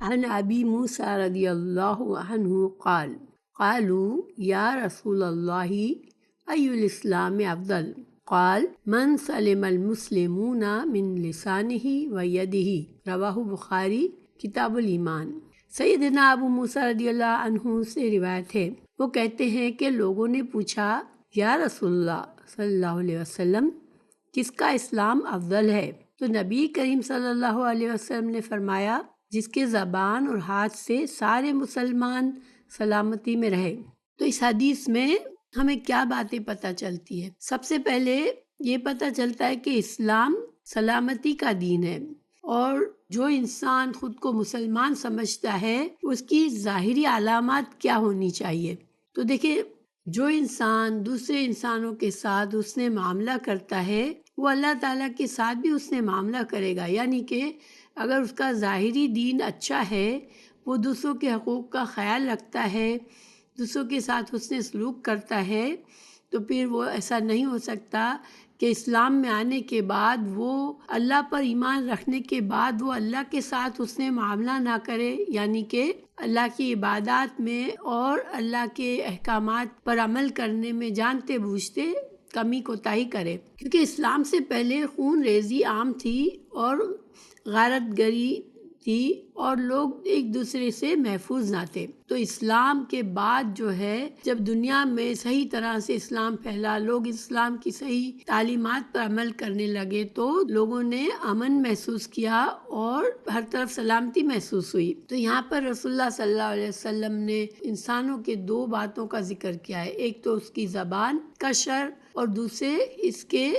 عن ابی موسیٰ رضی اللہ عنہ قال قالوا یا رسول اللہ ای الاسلام افضل قال من سلم المسلمون من لسانہ و یدہ، رواہ بخاری کتاب الایمان۔ سیدنا ابو موسیٰ رضی اللہ عنہ سے روایت ہے، وہ کہتے ہیں کہ لوگوں نے پوچھا یا رسول اللہ صلی اللہ علیہ وسلم کس کا اسلام افضل ہے؟ تو نبی کریم صلی اللہ علیہ وسلم نے فرمایا جس کے زبان اور ہاتھ سے سارے مسلمان سلامتی میں رہے۔ تو اس حدیث میں ہمیں کیا باتیں پتہ چلتی ہے؟ سب سے پہلے یہ پتہ چلتا ہے کہ اسلام سلامتی کا دین ہے، اور جو انسان خود کو مسلمان سمجھتا ہے اس کی ظاہری علامات کیا ہونی چاہیے؟ تو دیکھیں، جو انسان دوسرے انسانوں کے ساتھ اس نے معاملہ کرتا ہے وہ اللہ تعالیٰ کے ساتھ بھی اس نے معاملہ کرے گا، یعنی کہ اگر اس کا ظاہری دین اچھا ہے، وہ دوسروں کے حقوق کا خیال رکھتا ہے، دوسروں کے ساتھ حسن سلوک کرتا ہے، تو پھر وہ ایسا نہیں ہو سکتا کہ اسلام میں آنے کے بعد وہ اللہ پر ایمان رکھنے کے بعد وہ اللہ کے ساتھ اس نے معاملہ نہ کرے، یعنی کہ اللہ کی عبادات میں اور اللہ کے احکامات پر عمل کرنے میں جانتے بوجھتے کمی کوتاہی کرے، کیونکہ اسلام سے پہلے خون ریزی عام تھی اور غارت گری تھی اور لوگ ایک دوسرے سے محفوظ نہ تھے۔ تو اسلام کے بعد جو ہے جب دنیا میں صحیح طرح سے اسلام پھیلا، لوگ اسلام کی صحیح تعلیمات پر عمل کرنے لگے، تو لوگوں نے امن محسوس کیا اور ہر طرف سلامتی محسوس ہوئی۔ تو یہاں پر رسول اللہ صلی اللہ علیہ وسلم نے انسانوں کے دو باتوں کا ذکر کیا ہے، ایک تو اس کی زبان کا شر اور دوسرے اس کے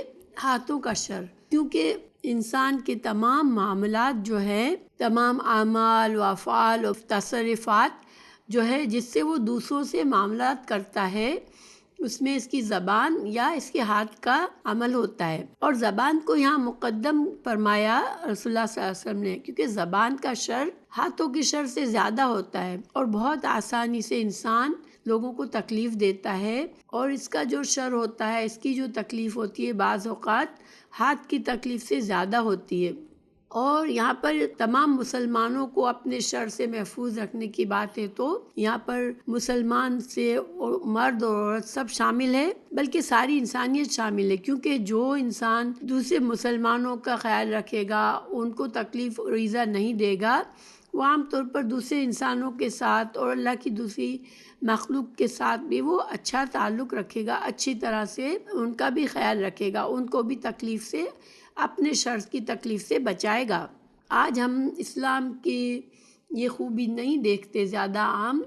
ہاتھوں کا شر، کیونکہ انسان کے تمام معاملات جو ہے، تمام اعمال و افعال و تصرفات جو ہے جس سے وہ دوسروں سے معاملات کرتا ہے، اس میں اس کی زبان یا اس کے ہاتھ کا عمل ہوتا ہے، اور زبان کو یہاں مقدم فرمایا رسول اللہ صلی اللہ علیہ وسلم نے، کیونکہ زبان کا شر ہاتھوں کے شر سے زیادہ ہوتا ہے اور بہت آسانی سے انسان لوگوں کو تکلیف دیتا ہے، اور اس کا جو شر ہوتا ہے، اس کی جو تکلیف ہوتی ہے بعض اوقات ہاتھ کی تکلیف سے زیادہ ہوتی ہے۔ اور یہاں پر تمام مسلمانوں کو اپنے شر سے محفوظ رکھنے کی بات ہے، تو یہاں پر مسلمان سے مرد اور عورت سب شامل ہے، بلکہ ساری انسانیت شامل ہے، کیونکہ جو انسان دوسرے مسلمانوں کا خیال رکھے گا، ان کو تکلیف اور ایذا نہیں دے گا، وہ عام طور پر دوسرے انسانوں کے ساتھ اور اللہ کی دوسری مخلوق کے ساتھ بھی وہ اچھا تعلق رکھے گا، اچھی طرح سے ان کا بھی خیال رکھے گا، ان کو بھی تکلیف سے، اپنے شر کی تکلیف سے بچائے گا۔ آج ہم اسلام کی یہ خوبی نہیں دیکھتے، زیادہ عام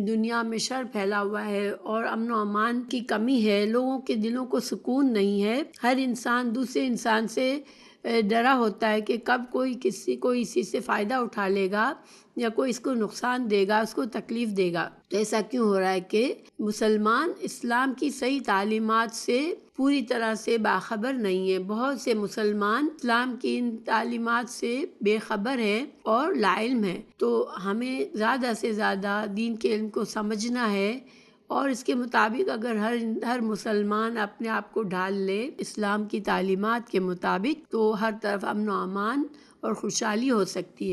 دنیا میں شر پھیلا ہوا ہے اور امن و امان کی کمی ہے، لوگوں کے دلوں کو سکون نہیں ہے، ہر انسان دوسرے انسان سے ڈرا ہوتا ہے کہ کب کوئی اسی سے فائدہ اٹھا لے گا یا کوئی اس کو نقصان دے گا، اس کو تکلیف دے گا۔ تو ایسا کیوں ہو رہا ہے کہ مسلمان اسلام کی صحیح تعلیمات سے پوری طرح سے باخبر نہیں ہے، بہت سے مسلمان اسلام کی ان تعلیمات سے بے خبر ہیں اور لا علم ہیں۔ تو ہمیں زیادہ سے زیادہ دین کے علم کو سمجھنا ہے، اور اس کے مطابق اگر ہر مسلمان اپنے آپ کو ڈھال لے اسلام کی تعلیمات کے مطابق، تو ہر طرف امن و امان اور خوشحالی ہو سکتی ہے۔